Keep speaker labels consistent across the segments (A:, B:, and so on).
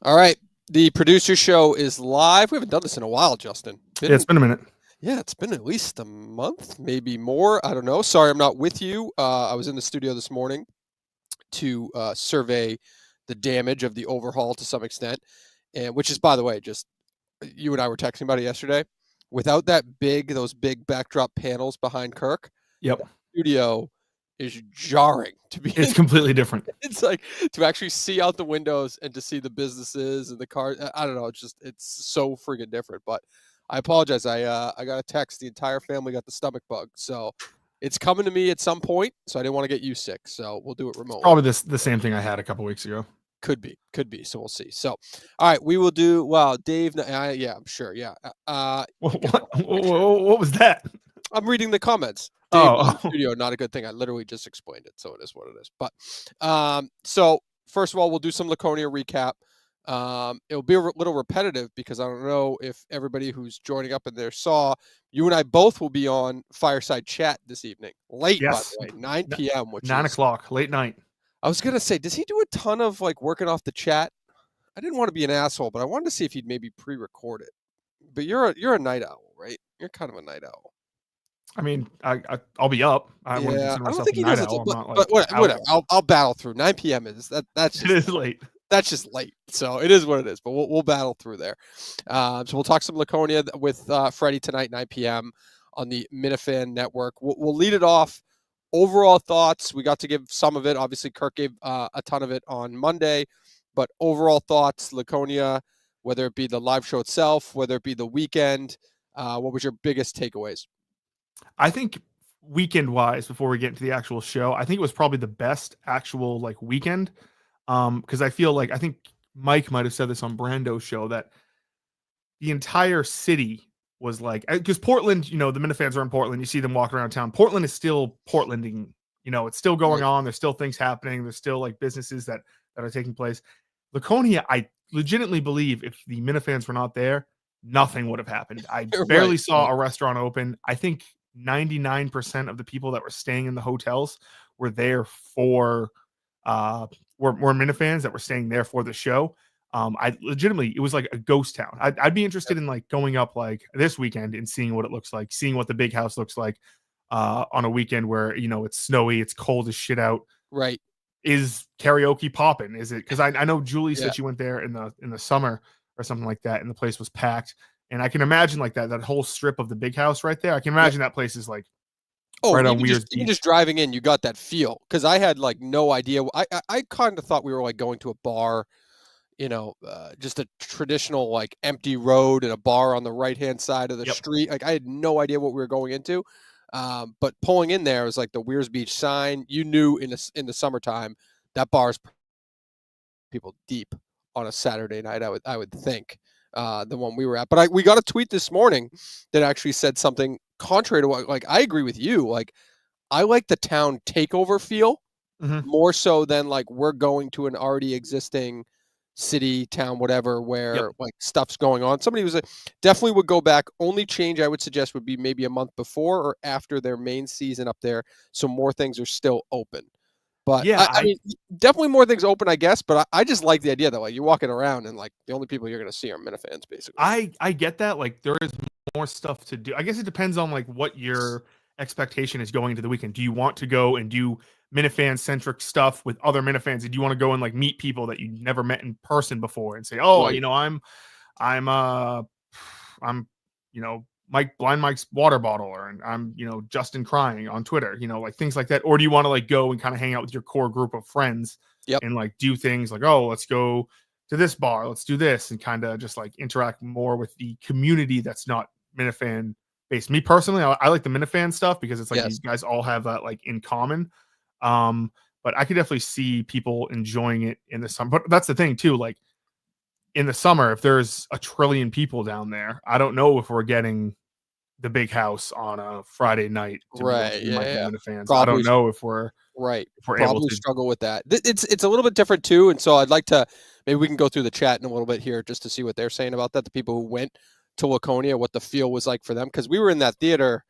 A: All right. The producer show is live. We haven't done this in a while, Justin.
B: Yeah, it's been a minute.
A: Yeah, it's been at least a month, maybe more. I don't know. Sorry, I'm not with you. I was in the studio this morning to survey the damage of the overhaul to some extent, and which is, by the way, just you and I were texting about it yesterday. Without those big backdrop panels behind Kirk,
B: Yep.
A: the studio is jarring to be
B: It's
A: in.
B: completely different.
A: It's like to actually see out the windows and to see the businesses and the cars. I don't know. It's so friggin' different. But I apologize. I got a text. The entire family got the stomach bug, so it's coming to me at some point. So I didn't want to get you sick. So we'll do it remotely.
B: Probably the same thing I had a couple weeks ago.
A: Could be. So we'll see. So, all right, we will do. Well, Dave. Yeah, I'm sure. Yeah.
B: What was that?
A: I'm reading the comments. Dave in the
B: Oh.
A: studio, not a good thing. I literally just explained it, so it is what it is. But so first of all, we'll do some Laconia recap. It'll be a little repetitive because I don't know if everybody who's joining up in there saw you and I both will be on Fireside Chat this evening, late
B: Yes.
A: by the way, 9 p.m. Which
B: 9
A: is
B: o'clock, late night.
A: I was gonna say, does he do a ton of like working off the chat? I didn't want to be an asshole, but I wanted to see if he'd maybe pre-record it. But you're a night owl, right? You're kind of a night owl.
B: I mean, I'll be up. I wouldn't
A: Yeah,
B: consider
A: I don't
B: myself
A: think
B: a
A: he
B: night
A: does it,
B: owl. I'm
A: but,
B: not
A: but
B: like
A: whatever. I'll battle through. 9 p.m. That's
B: it is late.
A: That's just late. So it is what it is. But we'll battle through there. So we'll talk some Laconia with Freddie tonight, 9 p.m. on the Minifan Network. We'll lead it off. Overall thoughts. We got to give some of it. Obviously, Kirk gave a ton of it on Monday. But overall thoughts, Laconia, whether it be the live show itself, whether it be the weekend, what was your biggest takeaways?
B: I think weekend-wise, before we get into the actual show, I think it was probably the best actual like weekend. Because I feel like I think Mike might have said this on Brando's show that the entire city was like, because Portland, the Minifans are in Portland. You see them walking around town. Portland is still Portlanding. It's still going on. There's still things happening. There's still like businesses that are taking place. Laconia, I legitimately believe if the Minifans were not there, nothing would have happened. I barely saw a restaurant open. I think 99% of the people that were staying in the hotels were there for were Minifans that were staying there for the show. I legitimately, it was like a ghost town. I'd be interested in like going up like this weekend and seeing what it looks like, seeing what the big house looks like on a weekend where it's snowy, it's cold as shit out.
A: Right.
B: Is karaoke popping? Is it? Because I know Julie said she went there in the summer or something like that, and the place was packed. And I can imagine like that whole strip of the big house right there. I can imagine that place is like right on Weir's Beach.
A: Even just driving in, you got that feel because I had like no idea. I kind of thought we were like going to a bar, just a traditional like empty road and a bar on the right hand side of the street. Like I had no idea what we were going into. But pulling in there was like the Weir's Beach sign. You knew in the summertime that bar's people deep on a Saturday night. I would think the one we were at. But we got a tweet this morning that actually said something contrary to what I agree with you. Like I like the town takeover feel more so than like we're going to an already existing city, town, whatever, where like stuff's going on. Somebody was definitely would go back. Only change I would suggest would be maybe a month before or after their main season up there, so more things are still open. But I mean, definitely more things open, I guess. But I just like the idea that like you're walking around and like the only people you're going to see are Minifans, basically.
B: I get that. Like there is more stuff to do. I guess it depends on like what your expectation is going into the weekend. Do you want to go and do Minifan centric stuff with other Minifans? And do you want to go and like meet people that you never met in person before and say, oh, I'm Blind Mike's water bottle, or I'm Justin crying on Twitter, like things like that? Or do you want to like go and kind of hang out with your core group of friends and like do things like, oh, let's go to this bar, let's do this, and kind of just like interact more with the community that's not Minifan based? Me personally, I like the Minifan stuff because it's like these guys all have that like in common. But I could definitely see people enjoying it in the summer. But that's the thing too, like in the summer, if there's a trillion people down there, I don't know if we're getting the big house on a Friday night.
A: Right.
B: Minifans. I don't know if we're
A: probably struggle with that. It's a little bit different too. And so I'd like to, maybe we can go through the chat in a little bit here just to see what they're saying about that. The people who went to Laconia, what the feel was like for them. Cause we were in that theater,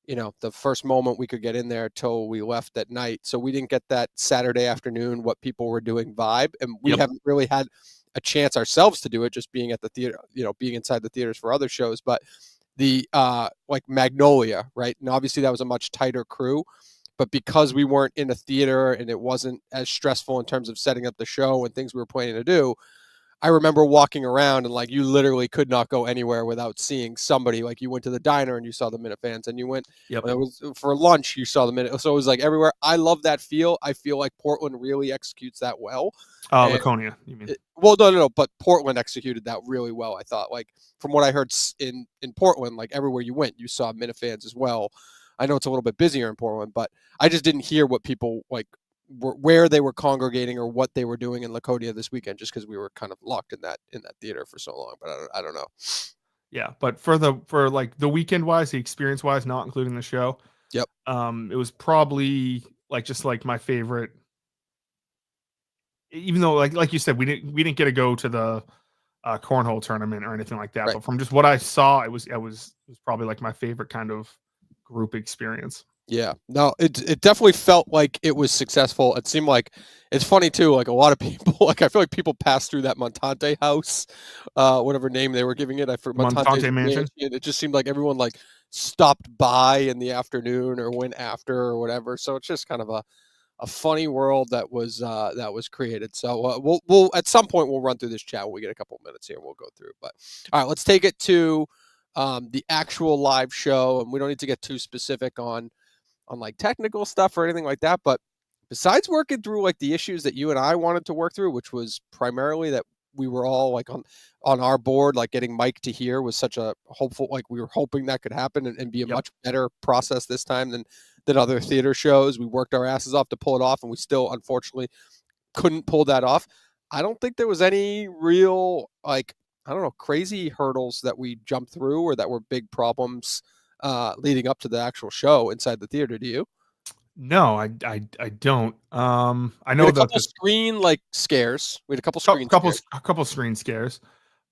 A: the first moment we could get in there till we left at night. So we didn't get that Saturday afternoon, what people were doing vibe. And we haven't really had a chance ourselves to do it, just being at the theater, being inside the theaters for other shows. But the like Magnolia, right? And obviously that was a much tighter crew, but because we weren't in a theater and it wasn't as stressful in terms of setting up the show and things we were planning to do, I remember walking around and like you literally could not go anywhere without seeing somebody. Like you went to the diner and you saw the Minifans, and you went
B: Yep.
A: when it was for lunch, you saw the Minute. So it was like everywhere. I love that feel. I feel like Portland really executes that well. And
B: Laconia, you mean?
A: no, but Portland executed that really well. I thought, like from what I heard in Portland, like everywhere you went, you saw Minifans as well. I know it's a little bit busier in Portland, but I just didn't hear what people like where they were congregating or what they were doing in Laconia this weekend, just because we were kind of locked in that theater for so long. But I don't know.
B: Yeah, but for like the weekend wise, the experience wise, not including the show.
A: Yep.
B: It was probably like just like my favorite. Even though like you said, we didn't get to go to the cornhole tournament or anything like that.
A: Right.
B: But from just what I saw, it was probably like my favorite kind of group experience.
A: Yeah, no, it definitely felt like it was successful. It seemed like it's funny too. Like a lot of people, like I feel like people passed through that Montante house, whatever name they were giving it. I forgot
B: Montante Mansion.
A: It just seemed like everyone like stopped by in the afternoon or went after or whatever. So it's just kind of a funny world that was created. So we'll at some point we'll run through this chat when we get a couple minutes here and we'll go through. But all right, let's take it to the actual live show, and we don't need to get too specific on like technical stuff or anything like that. But besides working through like the issues that you and I wanted to work through, which was primarily that we were all like on our board, like getting Mike to here was such a hopeful, like we were hoping that could happen and be a much better process this time than other theater shows. We worked our asses off to pull it off, and we still unfortunately couldn't pull that off. I don't think there was any real like, I don't know, crazy hurdles that we jumped through or that were big problems leading up to the actual show inside the theater. Do you?
B: No, I don't. I
A: We
B: know
A: had a
B: that
A: couple screen like scares. We had a couple screen scares.
B: a couple screen scares,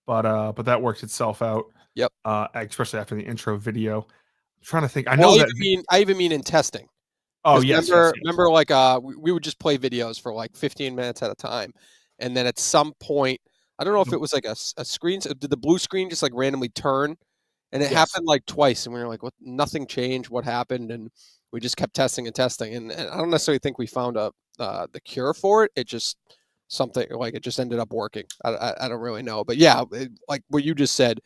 B: but that worked itself out.
A: Yep.
B: Especially after the intro video. I'm trying to think. I
A: Well,
B: know
A: I even mean in testing.
B: Oh yes,
A: remember, like we would just play videos for like 15 minutes at a time, and then at some point, I don't know if it was like a screen. Did the blue screen just like randomly turn? And it happened like twice, and we were like, "What? Nothing changed. What happened?" And we just kept testing and testing, and I don't necessarily think we found the cure for it. It just something like it just ended up working. I don't really know, but yeah, like what you just said,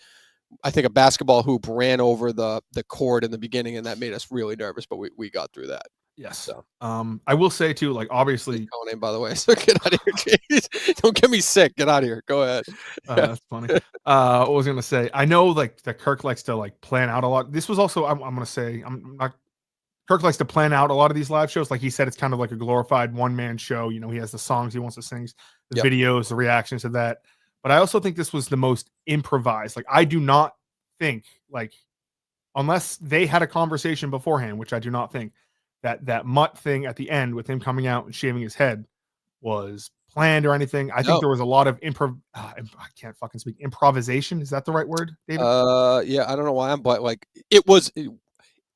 A: I think a basketball hoop ran over the cord in the beginning, and that made us really nervous. But we got through that.
B: Yes.
A: So.
B: I will say too, like obviously,
A: name by the way. So get out of here, Chase. Don't get me sick. Get out of here. Go ahead.
B: That's funny. What was I gonna say? I know like that Kirk likes to like plan out a lot. This was also I'm gonna say I'm not. Kirk likes to plan out a lot of these live shows. Like he said, it's kind of like a glorified one man show. You know, he has the songs he wants to sing, the videos, the reactions to that. But I also think this was the most improvised. Like I do not think like unless they had a conversation beforehand, which I do not think. That mutt thing at the end with him coming out and shaving his head was planned or anything. I think there was a lot of I can't fucking speak. Improvisation. Is that the right word, David?
A: Yeah, I don't know why but like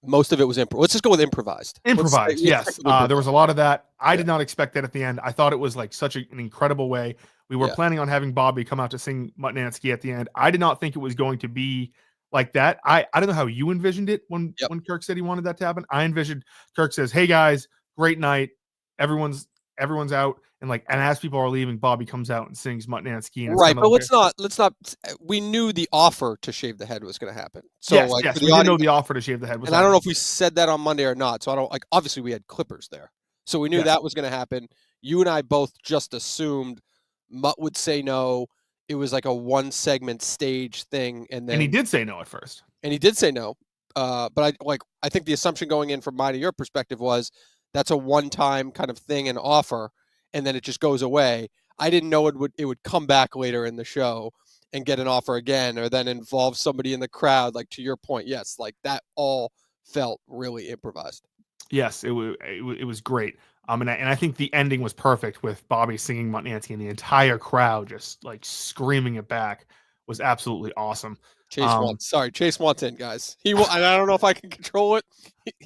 A: most of it was let's just go with improvised.
B: Improvised, yes. There was a lot of that. I did not expect that at the end. I thought it was like such an incredible way. We were planning on having Bobby come out to sing Mutt Nansky at the end. I did not think it was going to be like that. I don't know how you envisioned it when Kirk said he wanted that to happen. I envisioned Kirk says, "Hey guys, great night. Everyone's out." And as people are leaving, Bobby comes out and sings Mutt Nansky.
A: Right, but let's not. We knew the offer to shave the head was going to happen. So
B: yes, we did know the offer to shave the head was.
A: And I don't know if we said that on Monday or not. So I don't like. Obviously, we had clippers there, so we knew that was going to happen. You and I both just assumed Mutt would say no. It was like a one segment stage thing, and he
B: did say no at first.
A: And he did say no. But I think the assumption going in from mine and your perspective was that's a one time kind of thing and offer, and then it just goes away. I didn't know it would come back later in the show and get an offer again, or then involve somebody in the crowd. Like to your point, yes, like that all felt really improvised.
B: Yes, it was great. And I think the ending was perfect with Bobby singing Mutt Nansky and the entire crowd just like screaming it back was absolutely awesome.
A: Chase wants in, guys. And I don't know if I can control it.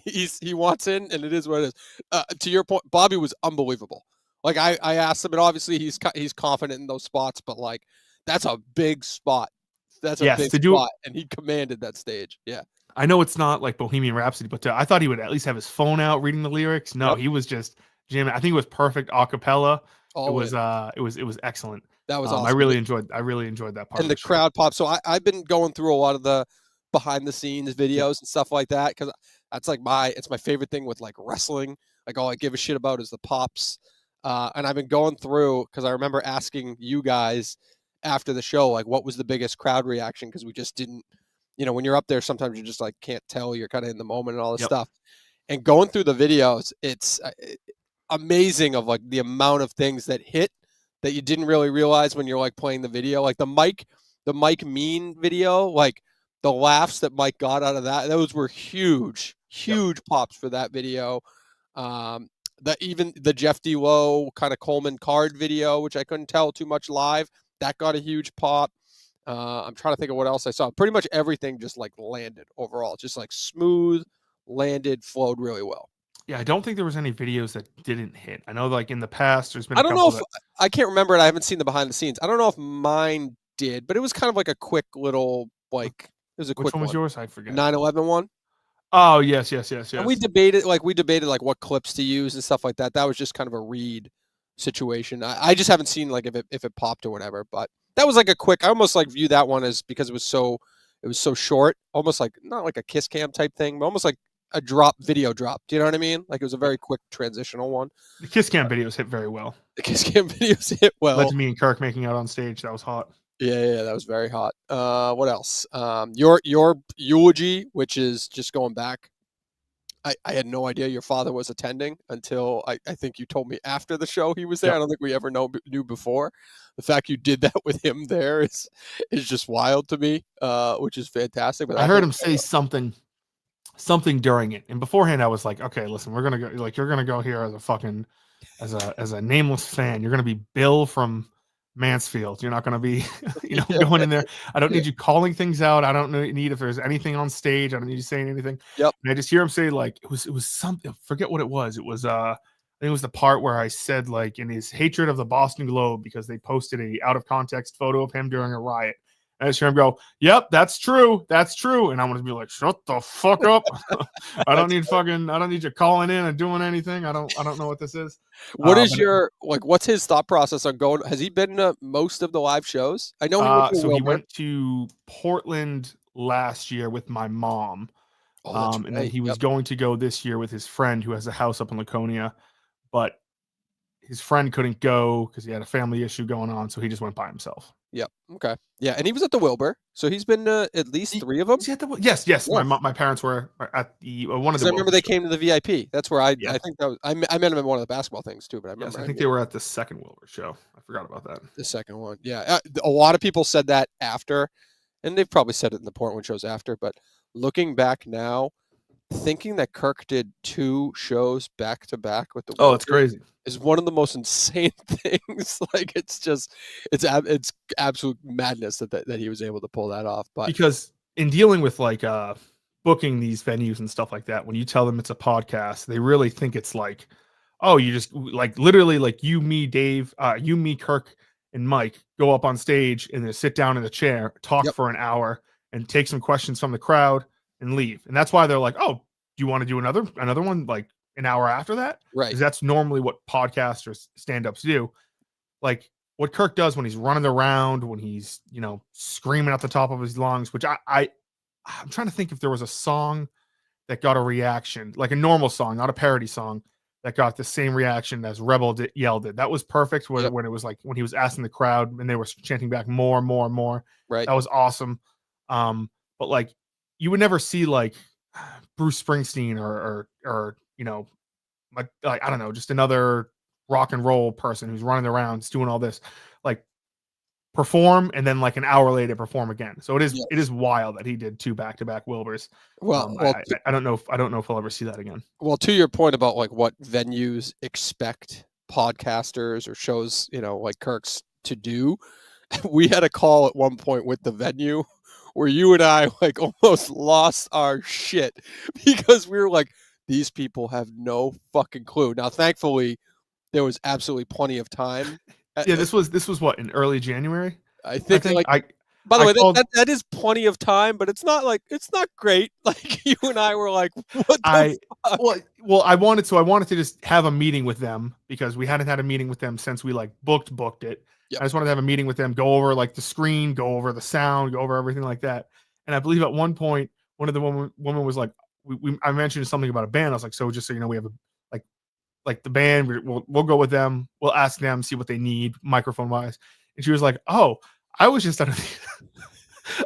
A: He wants in, and it is what it is. To your point, Bobby was unbelievable. Like I asked him, and obviously he's confident in those spots, but like that's a big spot. That's a
B: Yes,
A: big
B: to do it.
A: spot, and he commanded that stage. Yeah.
B: I know it's not like Bohemian Rhapsody, but I thought he would at least have his phone out reading the lyrics. No,
A: Yep.
B: he was just jamming. I think it was perfect a cappella.
A: All in.
B: It was excellent.
A: That was
B: I
A: awesome.
B: really enjoyed that part
A: And
B: of
A: the
B: the show.
A: crowd pop. So I've been going through a lot of the behind the scenes
B: Yep.
A: videos and stuff like that because that's like it's my favorite thing with like wrestling. Like all I give a shit about is the pops. And I've been going through because I remember asking you guys after the show, like, what was the biggest crowd reaction? Because we just didn't, when you're up there, sometimes you just like can't tell. You're kind of in the moment and all this
B: Yep.
A: stuff. And going through the videos, it's amazing of like the amount of things that hit that you didn't really realize when you're like playing the video. Like the Mike Mean video, like the laughs that Mike got out of that, those were huge,
B: Yep.
A: huge pops for that video. Even the Jeff D. Lowe kind of Coleman card video, which I couldn't tell too much live, that got a huge pop. I'm trying to think of what else I saw. Pretty much everything just like landed overall, just like smooth, landed, flowed really well.
B: Yeah, I don't think there was any videos that didn't hit. I know, like in the past, there's been
A: I
B: a
A: don't know
B: couple
A: if
B: that.
A: I can't remember it. I haven't seen the behind the scenes. I don't know if mine did, but it was kind of like a quick little like it was a
B: Which
A: quick
B: one was
A: one.
B: yours? I forget.
A: 9/11 one.
B: Oh yes, yes, yes,
A: And
B: yes.
A: we debated like what clips to use and stuff like that. That was just kind of a read situation. I just haven't seen like if it popped or whatever, but that was like a quick. I almost like view that one as because it was so short, almost like not like a kiss cam type thing, but almost like a video drop. Do you know what I mean? Like it was a very quick transitional one.
B: The Kiss Cam videos hit very well.
A: The kiss cam videos hit well.
B: Led to me and Kirk making out on stage. That was hot.
A: Yeah, that was very hot. What else? Your eulogy, which is just going back. I had no idea your father was attending until I think you told me after the show he was there.
B: Yep.
A: I don't think we ever knew before. The fact you did that with him there is just wild to me, which is fantastic. But
B: I heard him say something during it, and beforehand I was like, okay, listen, we're gonna go. Like, you're gonna go here as a fucking as a nameless fan. You're gonna be Bill from Mansfield. You're not gonna be, going in there. I don't need you calling things out. I don't need if there's anything on stage. I don't need you saying anything.
A: Yep.
B: And I just hear him say like it was something. Forget what it was. It was I think it was the part where I said like in his hatred of the Boston Globe because they posted a out of context photo of him during a riot. And I just hear him go, "Yep, that's true. That's true." And I'm gonna be like, "Shut the fuck up! I don't need you calling in and doing anything. I don't know what this is."
A: What is your what's his thought process on going? Has he been to most of the live shows? I know he went to
B: So he
A: Wilbur.
B: went to Portland last year with my mom.
A: Oh, that's right.
B: And then he was going to go this year with his friend who has a house up in Laconia, but his friend couldn't go because he had a family issue going on, so he just went by himself.
A: Yep. Okay. Yeah, and he was at the Wilbur, so he's been to at least 3 of them.
B: Yes. Yeah. My parents were at the one of the.
A: I remember they came to the VIP. That's where I think that was. I met him at one of the basketball things too, but I remember.
B: Yes, I think they were at the second Wilbur show. I forgot about that.
A: The second one. Yeah, a lot of people said that after, and they've probably said it in the Portland shows after. But looking back now, thinking that Kirk did 2 shows back to back with the
B: Wilbur it's crazy.
A: Is one of the most insane things. Like it's absolute madness that he was able to pull that off. But
B: because in dealing with like booking these venues and stuff like that, when you tell them it's a podcast, they really think it's like, oh, you just like literally like you, me, Dave, you, me, Kirk, and Mike go up on stage and then sit down in a chair, talk for an hour, and take some questions from the crowd and leave. And that's why they're like, oh, do you want to do another one like an hour after that?
A: Right.
B: Because that's normally what podcasters stand-ups do. Like what Kirk does when he's running around, when he's, screaming at the top of his lungs, which I'm trying to think if there was a song that got a reaction, like a normal song, not a parody song, that got the same reaction as Rebel yelled it. That was perfect when it was like when he was asking the crowd and they were chanting back more.
A: Right.
B: That was awesome. But like you would never see like Bruce Springsteen or like I don't know, just another rock and roll person who's running around doing all this, like perform and then like an hour later perform again. So it is wild that he did 2 back-to-back Wilburs.
A: Well,
B: I don't know if I'll ever see that again.
A: Well, to your point about like what venues expect podcasters or shows, like Kirk's to do, we had a call at one point with the venue where you and I like almost lost our shit because we were like, these people have no fucking clue. Now, thankfully, there was absolutely plenty of time.
B: Yeah, this was what, in early January?
A: I
B: I
A: think
B: think
A: like, by the
B: I
A: way,
B: called
A: that is plenty of time, but it's not like it's not great. Like you and I were like, what the
B: I
A: fuck?
B: well, I wanted to just have a meeting with them because we hadn't had a meeting with them since we like booked it.
A: Yep.
B: I just wanted to have a meeting with them, go over like the screen, go over the sound, go over everything like that. And I believe at one point, one of the woman was like, I mentioned something about a band. I was like, so just so you know, we have a like the band. We'll go with them. We'll ask them, see what they need microphone wise. And she was like, oh, I was just under the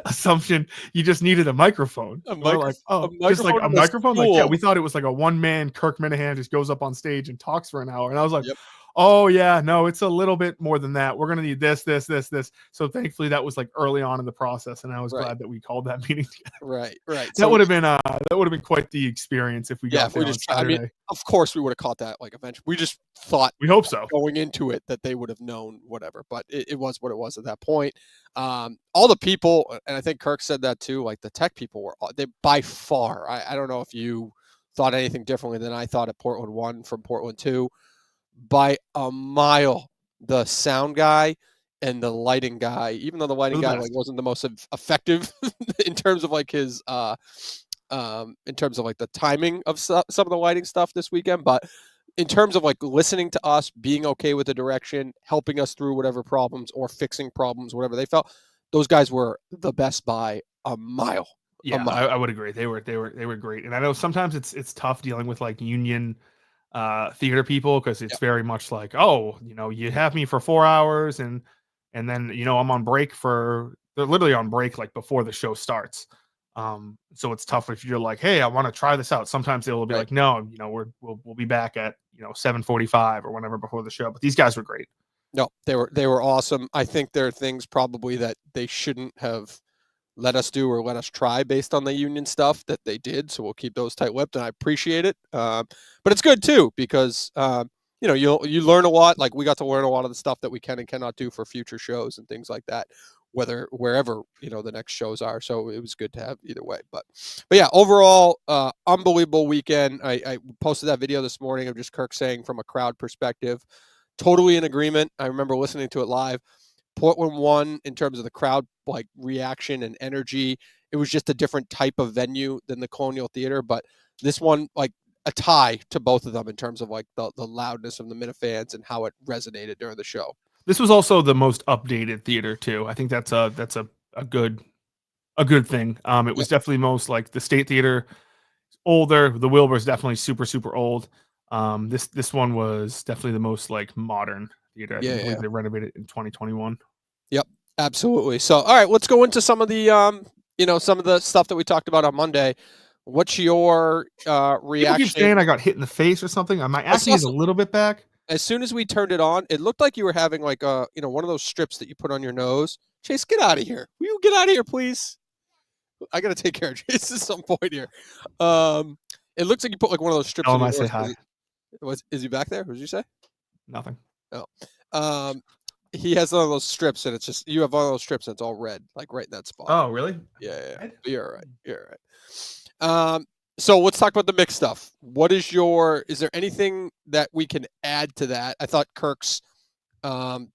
B: assumption you just needed a microphone.
A: A
B: And we're like,
A: a
B: oh, just like
A: microphone
B: a
A: and a
B: microphone? Like, yeah,
A: stool.
B: we thought it was like a one man Kirk Minahan just goes up on stage and talks for an hour. And I was like,
A: Yep.
B: oh yeah, no, it's a little bit more than that. We're gonna need this, this, this, this. So thankfully that was like early on in the process, and I was
A: Right.
B: glad that we called that meeting together.
A: Right.
B: That would have been quite the experience if we
A: Yeah,
B: got
A: if we
B: there on
A: just I mean,
B: Saturday.
A: of course we would have caught that like eventually. We just thought
B: We hope so.
A: going into it that they would have known whatever, but it was what it was at that point. All the people, and I think Kirk said that too, like the tech people were they by far. I don't know if you thought anything differently than I thought at Portland 1 from Portland 2. By a mile, the sound guy and the lighting guy, even though the lighting
B: They're the
A: guy like
B: best.
A: wasn't the most effective in terms of like his in terms of like the timing of some of the lighting stuff this weekend, but in terms of like listening to us, being okay with the direction, helping us through whatever problems or fixing problems, whatever they felt, those guys were the best by a mile. A
B: Yeah,
A: mile.
B: I would agree. They were great. And I know sometimes it's tough dealing with like union theater people because it's
A: Yep.
B: very much like, oh, you have me for 4 hours and then I'm on break they're literally on break like before the show starts. So it's tough if you're like, hey, I want to try this out. Sometimes they'll be
A: Right.
B: like, no, we'll be back at 7:45 or whenever before the show. But these guys were great.
A: No, they were awesome. I think there are things probably that they shouldn't have let us do or let us try based on the union stuff that they did. So we'll keep those tight-lipped, and I appreciate it. But it's good too because you learn a lot. Like we got to learn a lot of the stuff that we can and cannot do for future shows and things like that, wherever the next shows are. So it was good to have either way. But yeah, overall, unbelievable weekend. I posted that video this morning of just Kirk saying from a crowd perspective, totally in agreement. I remember listening to it live. Portland won in terms of the crowd like reaction and energy. It was just a different type of venue than the Colonial Theater, but this one like a tie to both of them in terms of like the loudness of the Minifans and how it resonated during the show.
B: This was also the most updated theater too. I think that's a good thing. It
A: Yep.
B: was definitely most like the State Theater older. The Wilbur's definitely super super old. This one was definitely the most like modern theater. I
A: Yeah.
B: believe they renovated in 2021.
A: Yep. Absolutely. So, all right, let's go into some of the some of the stuff that we talked about on Monday. What's your
B: People keep saying
A: reaction?
B: I got hit in the face or something. My
A: I
B: acne
A: saw
B: is a little bit back.
A: as soon as we turned it on, it looked like you were having like one of those strips that you put on your nose. Chase, get out of here. Will you get out of here, please? I gotta take care of Chase at some point here. It looks like you put like one of those strips
B: Tell
A: on
B: him
A: your
B: I say
A: nose.
B: hi.
A: Is he back there? What did you say?
B: Nothing.
A: Oh, um, he has one of those strips, and it's just you have one of those strips, and it's all red, like right in that spot.
B: Oh, really?
A: Yeah. You're all right. You're all right. So let's talk about the mix stuff. Is there anything that we can add to that? I thought Kirk's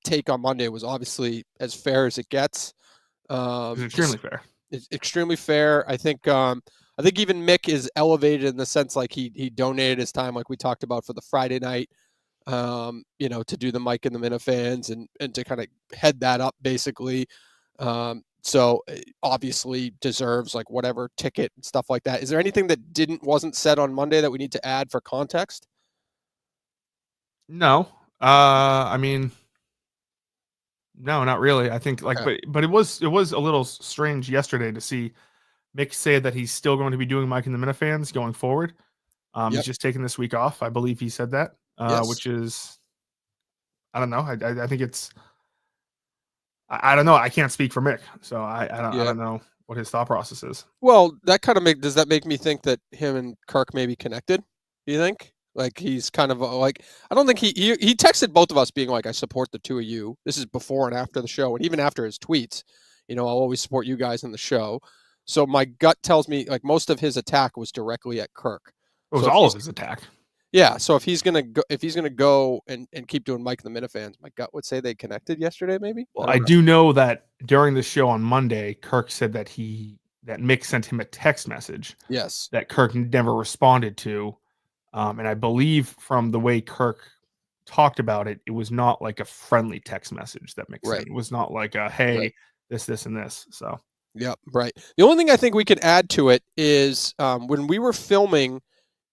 A: take on Monday was obviously as fair as it gets.
B: It's extremely fair.
A: It's extremely fair. I think even Mick is elevated in the sense like he donated his time, like we talked about for the Friday night, to do the Mike and the Minifans and to kind of head that up basically. So obviously deserves like whatever ticket and stuff like that. Is there anything that wasn't said on Monday that we need to add for context?
B: No. I mean, no, not really. I think like,
A: Okay.
B: but it was a little strange yesterday to see Mick say that he's still going to be doing Mike and the Minifans going forward. He's
A: Yep.
B: just taking this week off. I believe he said that,
A: Yes.
B: which is, I don't know. I think it's, I don't know. I can't speak for Mick, so I
A: Yeah.
B: don't know what his thought process is.
A: Well, that kind of does that make me think that him and Kirk may be connected? Do you think? Like he's kind of like I don't think he texted both of us being like I support the two of you. This is before and after the show, and even after his tweets. I'll always support you guys in the show. So my gut tells me like most of his attack was directly at Kirk.
B: It was
A: So if
B: all
A: he's
B: of his attack.
A: Yeah, so if he's gonna go and keep doing Mike and the Minifans, my gut would say they connected yesterday, maybe.
B: Well,
A: I
B: I
A: don't know.
B: do know that during the show on Monday, Kirk said that Mick sent him a text message
A: Yes,
B: that Kirk never responded to. And I believe from the way Kirk talked about it, it was not like a friendly text message that Mick sent.
A: right,
B: It was not like a
A: right.
B: hey, this, and this. So
A: Yep, right. The only thing I think we could add to it is when we were filming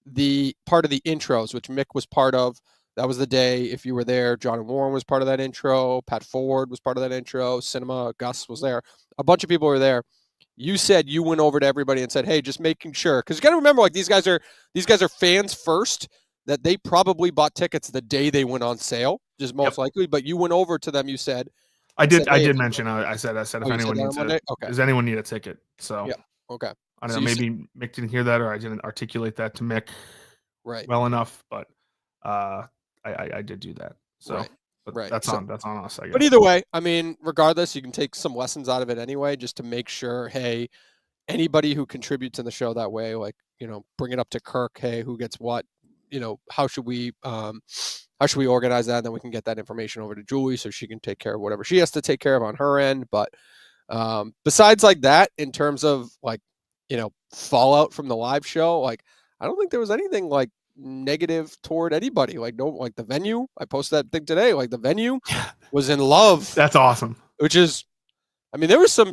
A: the part of the intros, which Mick was part of. That was the day, if you were there, John and Warren was part of that intro. Pat Ford was part of that intro. Cinema, Gus was there. A bunch of people were there. You said you went over to everybody and said, "Hey, just making sure," because you got to remember, like these guys are fans first. That they probably bought tickets the day they went on sale, just
B: yep.
A: most likely. But you went over to them. You said,
B: I
A: and said,
B: did. I
A: "Hey,
B: did mention. I said if
A: you said
B: anyone
A: that on
B: needs a,
A: Monday." Okay.
B: does anyone need a ticket? So
A: Yeah. Okay.
B: I don't
A: So
B: know.
A: you said,
B: Maybe Mick didn't hear that, or I didn't articulate that to Mick
A: right.
B: well enough. But I did do that. So,
A: Right.
B: but
A: Right.
B: that's
A: So,
B: on us, I
A: but
B: guess.
A: either way, I mean, regardless, you can take some lessons out of it anyway, just to make sure, hey, anybody who contributes in the show that way, like, bring it up to Kirk, hey, who gets what, how should we organize that? And then we can get that information over to Julie so she can take care of whatever she has to take care of on her end. But besides like that, in terms of like, fallout from the live show, like, I don't think there was anything like negative toward anybody. Like, no, like the venue, I posted that thing today, like the venue was in love,
B: That's awesome.
A: which is, I mean, there was some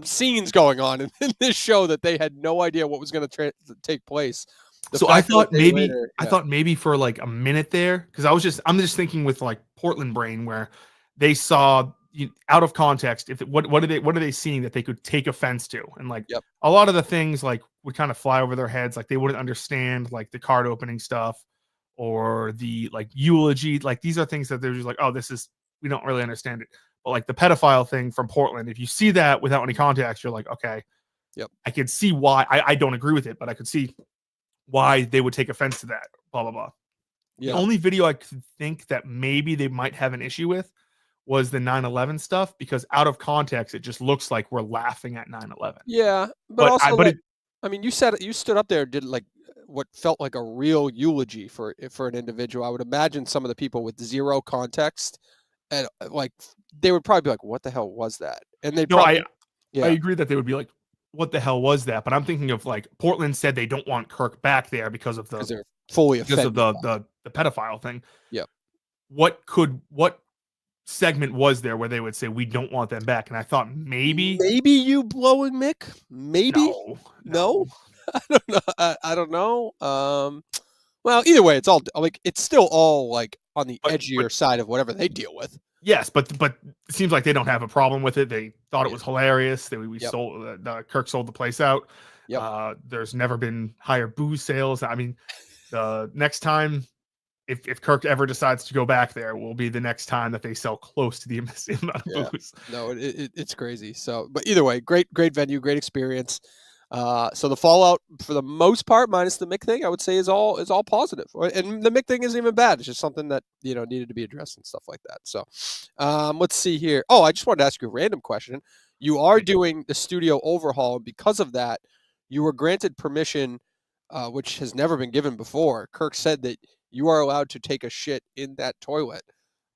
A: scenes going on in this show that they had no idea what was going to take place. The
B: So I
A: fact that a
B: thought
A: day
B: maybe
A: later,
B: I
A: yeah,
B: thought maybe for like a minute there, because I'm just thinking with like Portland brain where they saw out of context if what are they seeing that they could take offense to, and like
A: yep,
B: a lot of the things like would kind of fly over their heads, like they wouldn't understand like the card opening stuff or the like eulogy, like these are things that they're just like, oh, this is, we don't really understand it. But like the pedophile thing from Portland, if you see that without any context, you're like, okay,
A: yep,
B: I could see why. I don't agree with it, but I could see why they would take offense to that, blah, blah, blah. The
A: yeah,
B: only video I could think that maybe they might have an issue with was the 9/11 stuff, because out of context, it just looks like we're laughing at 9/11.
A: yeah. But
B: But I,
A: also,
B: but
A: like,
B: it,
A: I mean, you stood up there and did like what felt like a real eulogy for an individual. I would imagine some of the people with zero context and like they would probably be like, "What the hell was that?" And they'd
B: no,
A: probably,
B: I
A: yeah,
B: agree that they would be like, what the hell was that? But I'm thinking of like Portland said they don't want Kirk back there because of
A: because they're fully offended.
B: the pedophile thing.
A: Yep.
B: What segment was there where they would say we don't want them back? And I thought maybe
A: Maybe you blowing Mick? Maybe?
B: no,
A: No?
B: no.
A: I don't know. I don't know. Well, either way, it's all like it's still all like on the
B: But
A: edgier side of whatever they deal with.
B: yes, but it seems like they don't have a problem with it. They thought it
A: Yeah.
B: was hilarious. We
A: Yep.
B: sold Kirk sold the place out.
A: Yep.
B: There's never been higher booze sales. I mean, the next time if Kirk ever decides to go back there, will be the next time that they sell close to the amount
A: Yeah.
B: of booze.
A: No, it's crazy. So, but either way, great venue, great experience. So the fallout for the most part, minus the Mick thing, I would say is all positive. And the Mick thing isn't even bad. It's just something that needed to be addressed and stuff like that. So, let's see here. Oh, I just wanted to ask you a random question. You are doing the studio overhaul, and because of that, you were granted permission, which has never been given before. Kirk said that you are allowed to take a shit in that toilet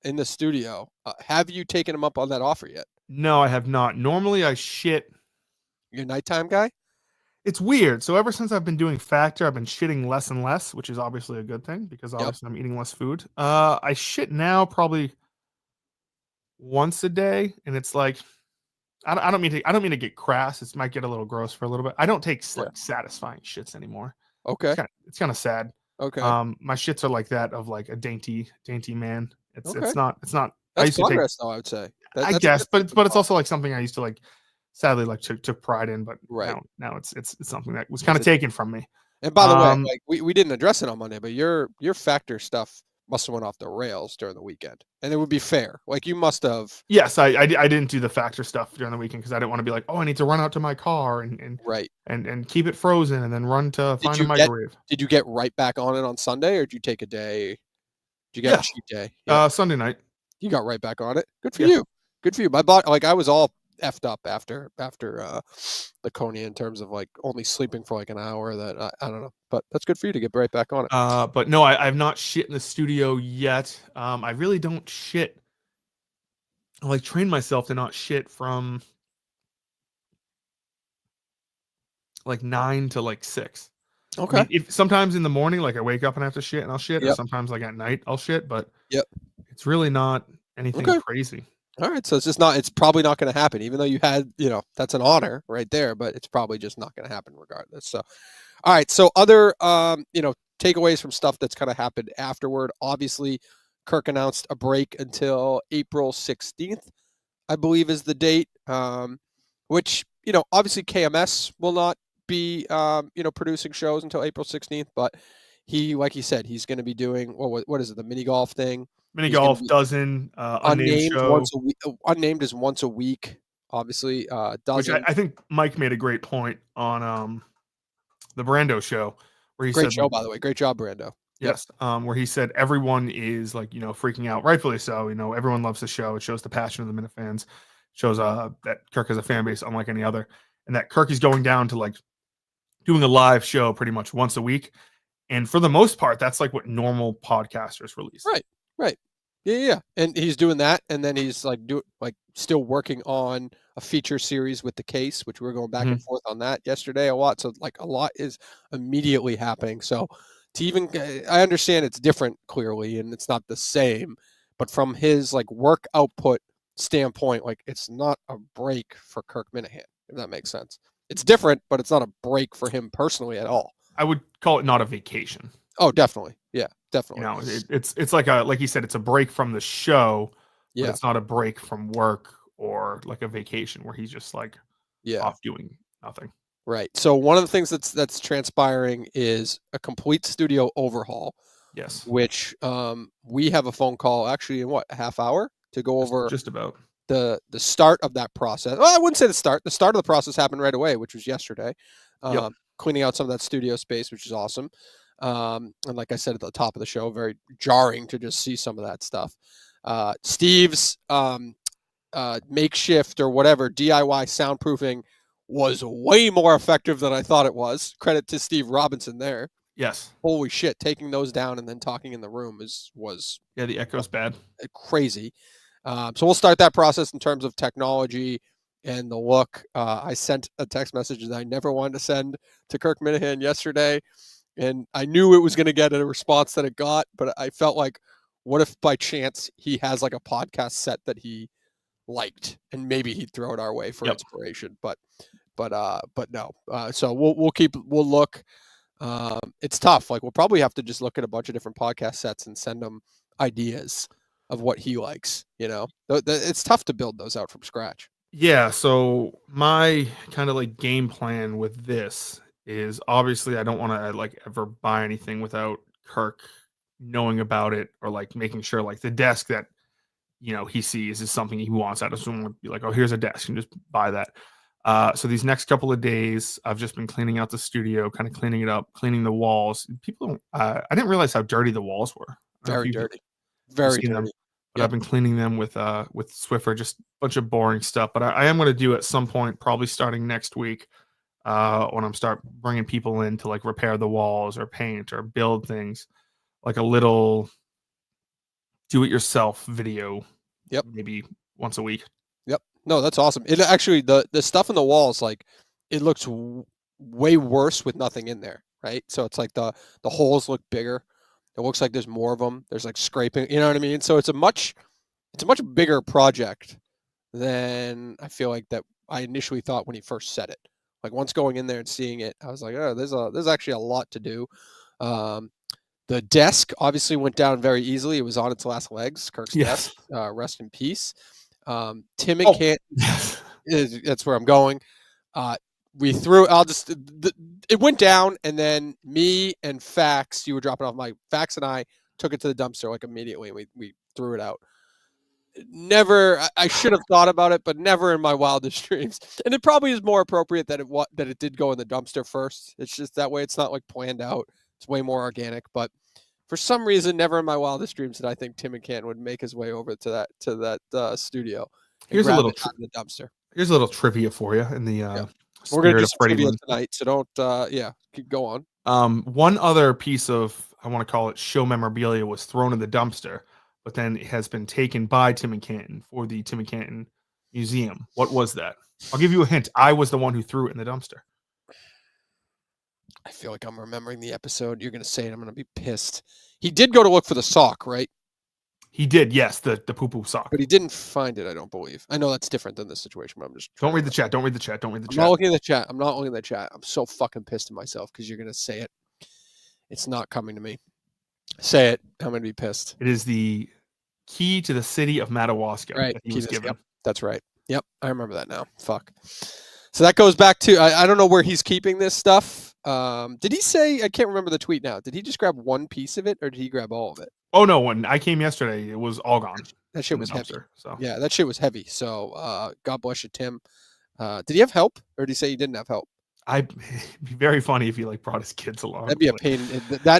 A: in the studio. Have you taken him up on that offer yet?
B: No, I have not. Normally, I shit.
A: You're a nighttime guy?
B: It's weird. So ever since I've been doing Factor, I've been shitting less and less, which is obviously a good thing because
A: Yep.
B: obviously I'm eating less food. I shit now probably once a day, and it's like I don't mean to get crass. It might get a little gross for a little bit. I don't take
A: Yeah.
B: like satisfying shits anymore.
A: Okay.
B: It's kind of sad.
A: Okay.
B: My shits are like that of like a dainty man.
A: Okay.
B: It's not. I
A: That's
B: used to take,
A: progress, though, I would say.
B: I
A: That's a
B: guess,
A: good
B: but
A: thing
B: it's
A: for the
B: also like something I used to like. Sadly, like took pride in, but
A: right.
B: now it's something that was kind
A: Is
B: of
A: it?
B: taken from me.
A: And by the way,
B: Um,
A: like we didn't address it on Monday, but your Factor stuff must have went off the rails during the weekend, and it would be fair. Like you must have.
B: Yes, I didn't do the Factor stuff during the weekend because I didn't want to be like, oh, I need to run out to my car
A: Right.
B: and keep it frozen and then run to
A: Did
B: find a
A: you get
B: microwave.
A: Did you get right back on it on Sunday, or did you take a day? Did you get a
B: Yeah,
A: cheat day? Yep.
B: Sunday night.
A: You got right back on it. Good for
B: Yeah,
A: you. Good for you. My body, like I was all effed up after Laconia in terms of like only sleeping for like an hour. That I don't know, but that's good for you to get right back on it.
B: But no, I've not shit in the studio yet. I really don't shit. I like train myself to not shit from like 9 to like 6. I
A: Okay.
B: mean, if sometimes in the morning, like I wake up and I have to shit and I'll shit, or
A: Yep.
B: sometimes like at night I'll shit, but
A: Yep.
B: it's really not anything
A: Okay.
B: crazy.
A: All right. So it's just not. It's probably not going to happen, even though you had, that's an honor right there. But it's probably just not going to happen regardless. So, all right. So other, takeaways from stuff that's kind of happened afterward. Obviously, Kirk announced a break until April 16th, I believe, is the date. Which obviously KMS will not be, producing shows until April 16th, but like he said, he's going to be doing what is it, the mini golf thing?
B: Mini
A: He's going to
B: golf,
A: be
B: dozen, unnamed
A: unnamed
B: show,
A: once a week. Unnamed is once a week, obviously.
B: which I,
A: Dozen.
B: I think Mike made a great point on the Brando show where he
A: Great
B: said
A: show,
B: like,
A: by the way. Great job, Brando. Yep.
B: yes, where he said everyone is like, freaking out, rightfully so. Everyone loves the show. It shows the passion of the Minute fans, shows that Kirk has a fan base unlike any other, and that Kirk is going down to like doing a live show pretty much once a week. And for the most part, that's like what normal podcasters release.
A: Right. Right. Yeah. And he's doing that, and then he's like still working on a feature series with the case, which we were going back and forth on that yesterday a lot. So like a lot is immediately happening. So I understand it's different clearly, and it's not the same, but from his like work output standpoint, like it's not a break for Kirk Minahan, if that makes sense. It's different, but it's not a break for him personally at all.
B: I would call it not a vacation.
A: Oh, definitely. Yeah, definitely.
B: It's like he said, it's a break from the show, but
A: Yeah.
B: it's not a break from work or like a vacation where he's just like
A: Yeah.
B: off doing nothing.
A: Right. So one of the things that's transpiring is a complete studio overhaul,
B: Yes.
A: which we have a phone call actually in a half hour to go over
B: Just about
A: the start of that process. Well, I wouldn't say the start. The start of the process happened right away, which was yesterday.
B: Yep.
A: Cleaning out some of that studio space, which is awesome. And like I said at the top of the show, very jarring to just see some of that stuff. Steve's makeshift or whatever DIY soundproofing was way more effective than I thought it was. Credit to Steve Robinson there.
B: Yes.
A: Holy shit, taking those down and then talking in the room was
B: the echo's bad.
A: Crazy. So we'll start that process in terms of technology and the look. I sent a text message that I never wanted to send to Kirk Minahan yesterday, and I knew it was going to get a response that it got, but I felt like, what if by chance he has like a podcast set that he liked, and maybe he'd throw it our way for inspiration, but no. So we'll look. It's tough. Like we'll probably have to just look at a bunch of different podcast sets and send him ideas of what he likes. It's tough to build those out from scratch.
B: Yeah, so my kind of like game plan with this is obviously I don't want to like ever buy anything without Kirk knowing about it or like making sure like the desk that he sees is something he wants. I just don't want to be like, oh, here's a desk and just buy that. So these next couple of days, I've just been cleaning out the studio, kind of cleaning it up, cleaning the walls. People don't. I didn't realize how dirty the walls were.
A: Very dirty. Very dirty.
B: But I've been cleaning them with Swiffer, just a bunch of boring stuff. But I am going to do at some point, probably starting next week, when I'm start bringing people in to like repair the walls or paint or build things, like a little do-it-yourself video.
A: Yep.
B: Maybe once a week.
A: Yep. No, that's awesome. It actually the stuff in the walls, like it looks way worse with nothing in there, right? So it's like the holes look bigger. It looks like there's more of them. There's like scraping, you know what I mean? So it's a much bigger project than I feel like that I initially thought when he first said it. Like once going in there and seeing it, I was like, oh, there's actually a lot to do. The desk obviously went down very easily. It was on its last legs. Kirk's desk, rest in peace. Tim and Kent, that's where I'm going. We threw. It went down, and then me and Fax, you were dropping off. Fax and I took it to the dumpster like immediately. We threw it out. Never. I should have thought about it, but never in my wildest dreams. And it probably is more appropriate that it did go in the dumpster first. It's just that way. It's not like planned out. It's way more organic. But for some reason, never in my wildest dreams did I think Tim and Can would make his way over to that studio.
B: Here's a little
A: the dumpster.
B: Here's a little trivia for you in the
A: Yeah. We're gonna
B: spirit
A: do
B: of
A: some
B: Freddie
A: trivia
B: Lin.
A: tonight, so don't keep go on.
B: One other piece of, I want to call it show memorabilia, was thrown in the dumpster, but then it has been taken by Tim and Canton for the Tim and Canton Museum. What was that? I'll give you a hint. I was the one who threw it in the dumpster.
A: I feel like I'm remembering the episode. You're gonna say it. I'm gonna be pissed. He did go to look for the sock, right?
B: He did, yes, the poo-poo sock.
A: But he didn't find it, I don't believe. I know that's different than this situation, but I'm just trying
B: Don't
A: to
B: read the
A: remember.
B: chat. Don't read the chat. Don't read the
A: I'm not
B: chat.
A: looking at the chat. I'm not looking at the chat. I'm so fucking pissed at myself because you're gonna say it. It's not coming to me. Say it. I'm gonna be pissed.
B: It is the key to the city of Madawaska
A: Right.
B: that he was given.
A: Yep. That's right. Yep. I remember that now. Fuck. So that goes back to I don't know where he's keeping this stuff. Did he say, I can't remember the tweet now. Did he just grab one piece of it or did he grab all of it?
B: Oh no, when I came yesterday, it was all gone.
A: That shit
B: in the
A: was heavy.
B: dumpster. So
A: Yeah, that shit was heavy. So God bless you, Tim. Did he have help or did he say he didn't have help?
B: it'd be very funny if he like brought his kids along.
A: That'd be a
B: Like,
A: pain.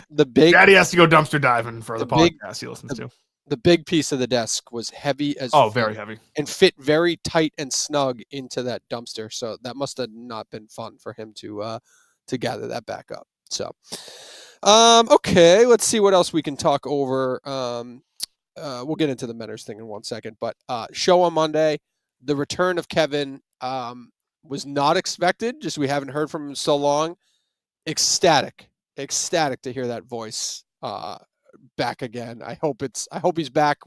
A: The big
B: Daddy has to go dumpster diving for the
A: big-
B: podcast he listens to.
A: the big piece of the desk was heavy as
B: Oh,
A: fuck
B: very heavy.
A: and fit very tight and snug into that dumpster. So that must have not been fun for him to gather that back up. So okay, let's see what else we can talk over. We'll get into the Menners thing in 1 second, but show on Monday, the return of Kevin was not expected. Just we haven't heard from him so long. Ecstatic to hear that voice back again. I hope he's back,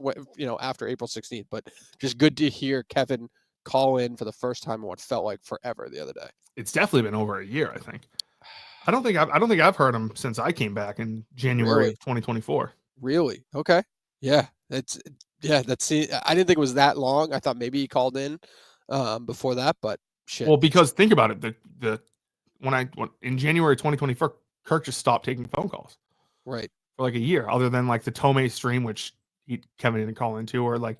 A: after April 16th. But just good to hear Kevin call in for the first time in what felt like forever the other day.
B: It's definitely been over a year, I think. I don't think I've heard him since I came back in January
A: Really?
B: of 2024.
A: Really? Okay. Yeah. I didn't think it was that long. I thought maybe he called in before that, but shit.
B: Well, because think about it, when in January 2024, Kirk just stopped taking phone calls.
A: Right.
B: For like a year, other than like the Tomei stream, which Kevin didn't call into, or like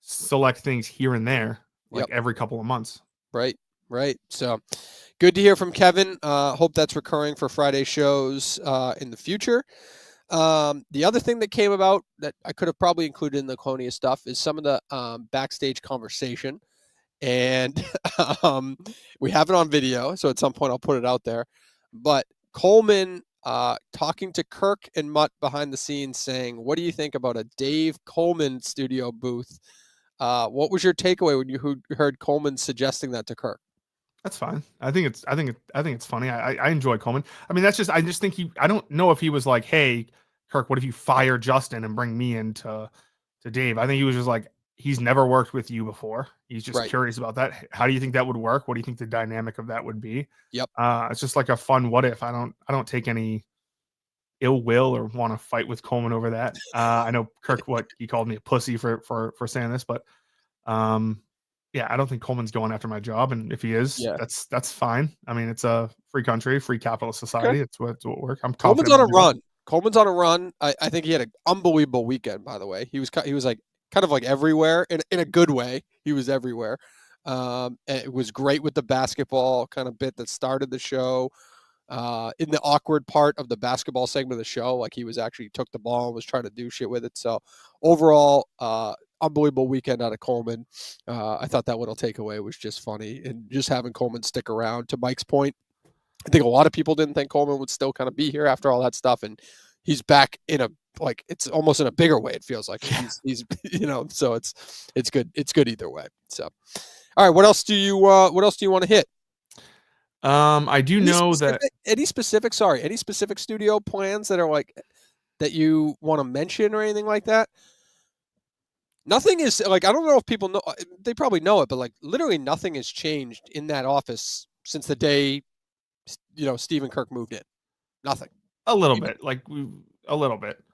B: select things here and there, like every couple of months.
A: Right. So good to hear from Kevin. Hope that's recurring for Friday shows in the future. The other thing that came about that I could have probably included in the Laconia stuff is some of the backstage conversation. And we have it on video, so at some point I'll put it out there. But Coleman talking to Kirk and Mutt behind the scenes saying, what do you think about a Dave Coleman studio booth? What was your takeaway when you heard Coleman suggesting that to Kirk?
B: That's fine. I think it's funny. I enjoy Coleman. I mean, I just think I don't know if he was like, hey, Kirk, what if you fire Justin and bring me in to Dave? I think he was just like, he's never worked with you before. He's just curious about that. How do you think that would work? What do you think the dynamic of that would be?
A: Yep.
B: It's just like a fun what if. I don't take any ill will or want to fight with Coleman over that. I know Kirk, he called me a pussy for saying this, but yeah, I don't think Coleman's going after my job, and if he is, that's fine. I mean, it's a free country, free capitalist society. It's what works. I'm confident.
A: Coleman's on a run. I think he had an unbelievable weekend. By the way, he was like kind of like everywhere in a good way. He was everywhere. It was great with the basketball kind of bit that started the show. In the awkward part of the basketball segment of the show, like he was actually took the ball and was trying to do shit with it. So overall, unbelievable weekend out of Coleman. I thought that little takeaway was just funny, and just having Coleman stick around. To Mike's point, I think a lot of people didn't think Coleman would still kind of be here after all that stuff, and he's back in it's almost in a bigger way. It feels like he's so it's good. It's good either way. So, all right, what else do you want to hit?
B: I do know that
A: any specific studio plans that are like that you want to mention or anything like that. Nothing is like, I don't know if people know, they probably know it, but like literally nothing has changed in that office since the day, Steve and Kirk moved in. Nothing.
B: A little bit.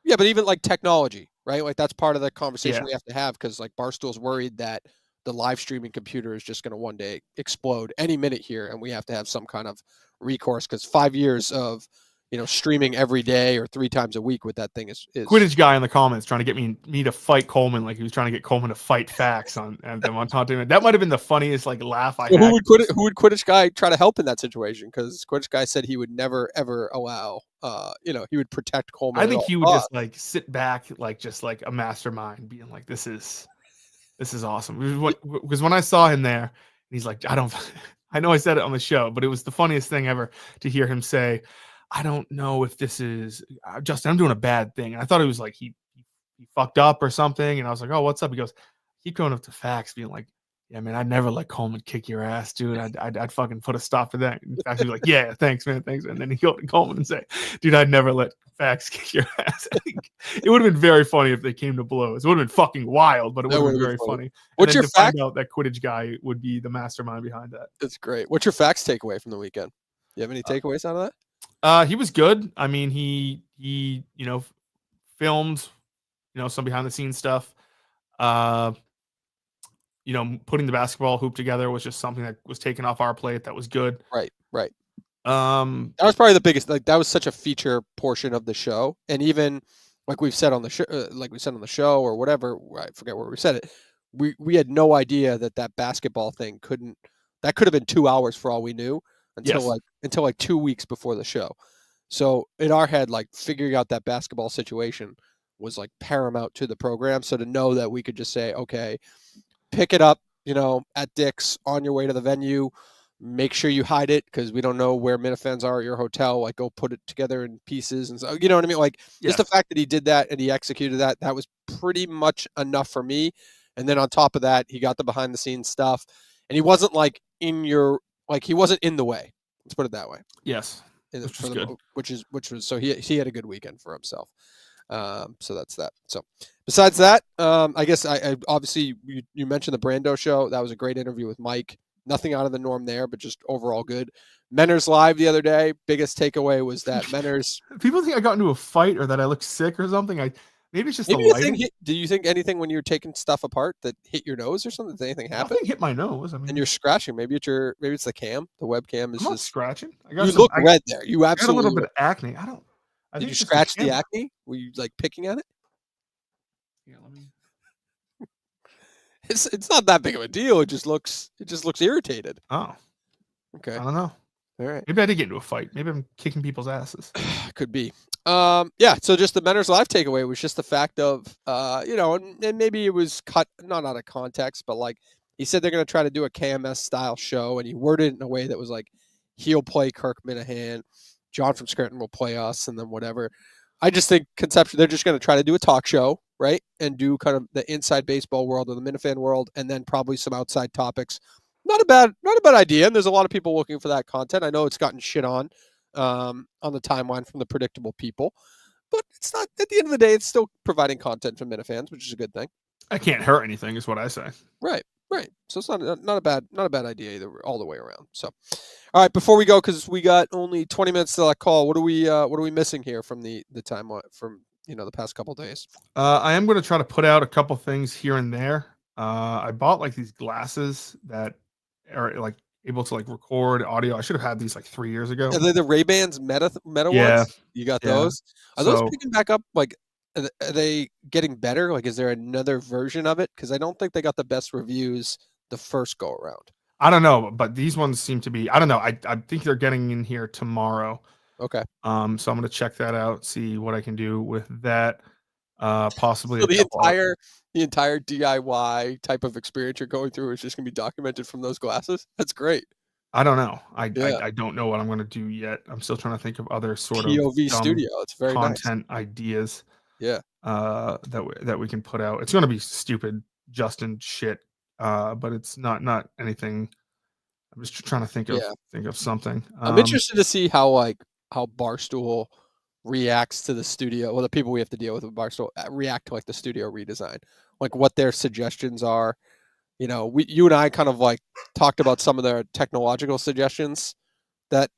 A: Yeah, but even like technology, right? Like that's part of the conversation we have to have, because like Barstool's worried that the live streaming computer is just going to one day explode any minute here, and we have to have some kind of recourse, because 5 years of streaming every day or 3 times a week with that thing is
B: Quidditch guy in the comments trying to get me to fight Coleman, like he was trying to get Coleman to fight facts on taunting. That might have been the funniest laugh I had.
A: Who would Quidditch guy try to help in that situation? Because Quidditch guy said he would never ever allow he would protect Coleman.
B: I think he would just sit back just like a mastermind, being like, this is awesome. Because when I saw him there, he's like, I don't, I know I said it on the show, but it was the funniest thing ever to hear him say, I don't know if this is Justin, I'm doing a bad thing. And I thought it was like he fucked up or something. And I was like, oh, what's up? He goes, keep going up to Fax, being like, yeah, man, I'd never let Coleman kick your ass, dude. I'd fucking put a stop to that. In fact, he was like, yeah, thanks, man, thanks. And then he go to Coleman and say, dude, I'd never let Fax kick your ass. It would have been very funny if they came to blows. It would have been fucking wild, but it would have been very funny. And
A: What's
B: then
A: your
B: to find out that Quidditch guy would be the mastermind behind that.
A: That's great. What's your Fax takeaway from the weekend? You have any takeaways out of
B: that? He was good. I mean, he filmed, some behind the scenes stuff. Putting the basketball hoop together was just something that was taken off our plate. That was good.
A: Right.
B: That
A: was probably the biggest. Like that was such a feature portion of the show, and even like we've said on the show, or whatever. I forget where we said it. We had no idea that basketball thing could have been 2 hours for all we knew until 2 weeks before the show. So in our head, like figuring out that basketball situation was like paramount to the program. So to know that we could just say, okay, pick it up, at Dick's on your way to the venue. Make sure you hide it because we don't know where Minifans are at your hotel. Like, go put it together in pieces, and so you know what I mean. Like, just the fact that he did that and he executed that was pretty much enough for me. And then on top of that, he got the behind the scenes stuff, and he wasn't like he wasn't in the way. Let's put it that way.
B: Yes,
A: which was so he had a good weekend for himself. So that's that. So besides that, I guess I obviously you mentioned the Brando show. That was a great interview with Mike. Nothing out of the norm there, but just overall good. Menners live the other day. Biggest takeaway was that Menners.
B: People think I got into a fight or that I look sick or something. Maybe it's just the lighting.
A: Do you think anything when you're taking stuff apart that hit your nose or something? Did anything happen?
B: Nothing hit my nose. I mean,
A: and you're scratching. Maybe it's the cam. The webcam is
B: I'm not
A: just
B: scratching.
A: You look red there. You absolutely
B: got a little bit of acne.
A: Did you scratch the acne? Were you like picking at it?
B: Yeah, let me.
A: It's not that big of a deal. It just looks irritated.
B: Oh,
A: okay.
B: I don't know.
A: All right.
B: Maybe I did get into a fight. Maybe I'm kicking people's asses.
A: Could be. Yeah. So just the Menners live takeaway was just the fact of, and maybe it was cut not out of context, but like he said they're going to try to do a KMS style show, and he worded it in a way that was like he'll play Kirk Minahan, John from Scranton will play us, and then whatever. I just think conceptually they're just going to try to do a talk show, right? And do kind of the inside baseball world or the Minifan world, and then probably some outside topics. Not a bad idea. And there's a lot of people looking for that content. I know it's gotten shit on the timeline from the predictable people, but it's not, at the end of the day, it's still providing content for Minifans, which is a good thing.
B: I can't hurt anything is what I say.
A: Right. So it's not a bad idea either, all the way around. So, all right, before we go, because we got only 20 minutes to that call, what are we missing here from the time from the past couple of days?
B: I am going to try to put out a couple things here and there. I bought like these glasses that are like able to like record audio. I should have had these like 3 years ago.
A: Are they the Ray-Bans meta ones? You got those? Are those picking back up? Like, are they getting better? Like, is there another version of it? Because I don't think they got the best reviews the first go around.
B: I don't know, but these ones seem to be. I don't know. I think they're getting in here tomorrow.
A: Okay.
B: So I'm going to check that out, see what I can do with that. Possibly
A: so the entire DIY type of experience you're going through is just going to be documented from those glasses. That's great.
B: I don't know. I don't know what I'm going to do yet. I'm still trying to think of other sort of
A: POV studio. It's very
B: content ideas.
A: Yeah.
B: That we can put out. It's going to be stupid Justin shit. But it's not anything. I'm just trying to think of something.
A: I'm interested to see how Barstool reacts to the studio. Well, the people we have to deal with Barstool react to like the studio redesign, like what their suggestions are. You and I kind of like talked about some of their technological suggestions that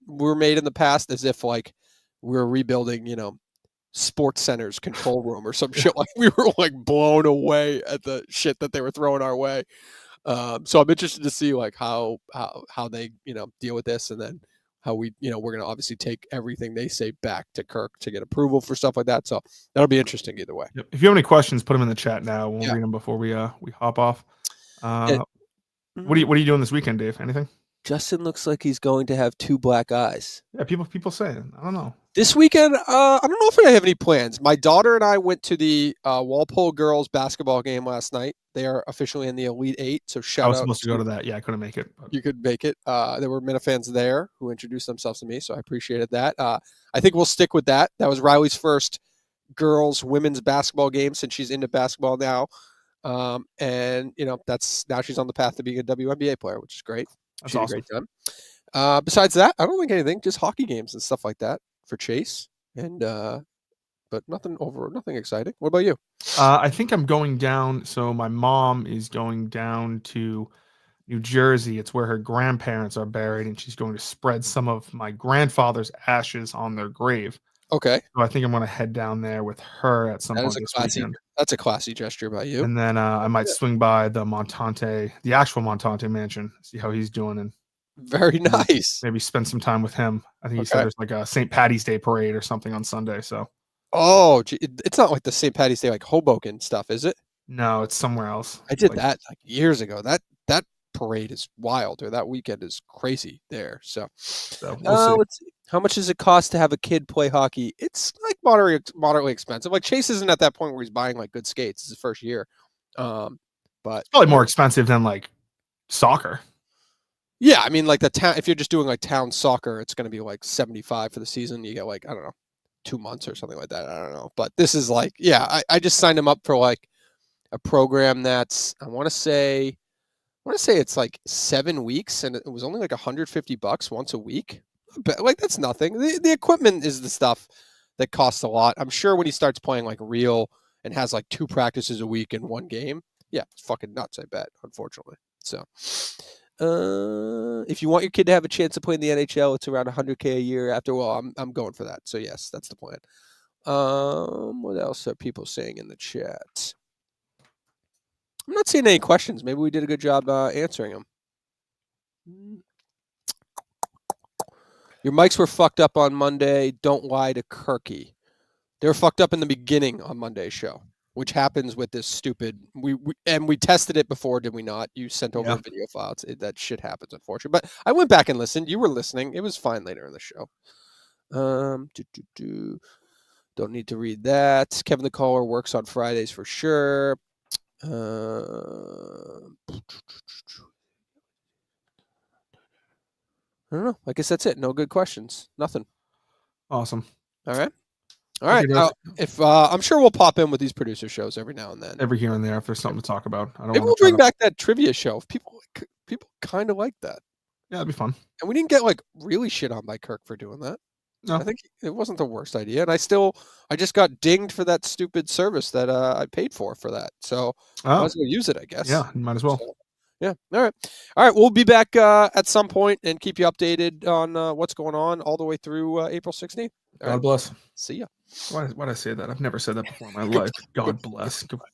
A: were made in the past, as if like we're rebuilding, Sports Center's control room or some shit. Like we were like blown away at the shit that they were throwing our way. So I'm interested to see like how they deal with this, and then how we we're gonna obviously take everything they say back to Kirk to get approval for stuff like that. So that'll be interesting either way.
B: If you have any questions, put them in the chat now. We'll read them before we hop off. What are you doing this weekend, Dave? Anything?
A: Justin looks like he's going to have 2 black eyes.
B: Yeah, people say it. I don't know.
A: This weekend, I don't know if I have any plans. My daughter and I went to the Walpole girls basketball game last night. They are officially in the Elite Eight, so
B: I
A: shout
B: was
A: out
B: supposed to go to that. Yeah, I couldn't make it. But
A: you could make it. There were Minifans there who introduced themselves to me, so I appreciated that. I think we'll stick with that. That was Riley's first women's basketball game since she's into basketball now. And that's now she's on the path to being a WNBA player, which is great.
B: that's
A: She had a
B: awesome.
A: great time. Besides that, I don't think anything. Just hockey games and stuff like that for Chase, and but nothing exciting. What about you?
B: I think I'm going down. So my mom is going down to New Jersey. It's where her grandparents are buried, and she's going to spread some of my grandfather's ashes on their grave.
A: Okay,
B: So I think I'm going to head down there with her at some
A: that
B: point
A: is a
B: this
A: classy.
B: weekend.
A: That's a classy gesture by you.
B: And then I might
A: Yeah.
B: swing by the actual Montante mansion, see how he's doing, and
A: Very nice.
B: maybe spend some time with him. I think he said
A: Okay.
B: there's like a St. Patty's Day parade or something on Sunday. So
A: Oh, it's not like the St. Patty's Day like Hoboken stuff, is it?
B: no, it's somewhere else.
A: I
B: It's
A: did
B: like,
A: that like years ago. That parade is wild, or that weekend is crazy there. So,
B: so we'll see.
A: let's see. How much does it cost to have a kid play hockey? It's like moderately expensive. Like Chase isn't at that point where he's buying like good skates. It's his first year. But
B: It's probably more expensive than like soccer.
A: yeah, I mean like the town. If you're just doing like town soccer, it's going to be like 75 for the season. You get like I don't know, 2 months or something like that. I don't know. But this is like I just signed him up for like a program that's I want to say it's like 7 weeks, and it was only like $150 once a week. But like that's nothing. The equipment is the stuff that costs a lot. I'm sure when he starts playing like real and has like 2 practices a week in one game, yeah, it's fucking nuts. I bet, unfortunately. So, if you want your kid to have a chance to play in the NHL, it's around $100K a year. After I'm going for that. So yes, that's the plan. What else are people saying in the chat? I'm not seeing any questions. Maybe we did a good job answering them. Your mics were fucked up on Monday. Don't lie to Kirky. They were fucked up in the beginning on Monday's show, which happens with this stupid. We tested it before, did we not? You sent over the video files. That shit happens, unfortunately. But I went back and listened. You were listening. It was fine later in the show. Don't need to read that. Kevin the Caller works on Fridays for sure. I don't know. I guess that's it. No good questions. Nothing.
B: Awesome.
A: All right. If I'm sure we'll pop in with these producer shows every now and then.
B: Every here and there, if there's something to talk about. I don't.
A: Maybe we'll bring back that trivia show. People kind of like that.
B: Yeah, that'd be fun.
A: And we didn't get like really shit on by Kirk for doing that.
B: No.
A: I think it wasn't the worst idea, and I just got dinged for that stupid service that I paid for that. So might as well use it, I guess.
B: Yeah, might as well.
A: So, yeah. All right. We'll be back at some point and keep you updated on what's going on all the way through April 16th.
B: God bless.
A: See ya.
B: Why did I say that? I've never said that before in my life. God bless. Goodbye.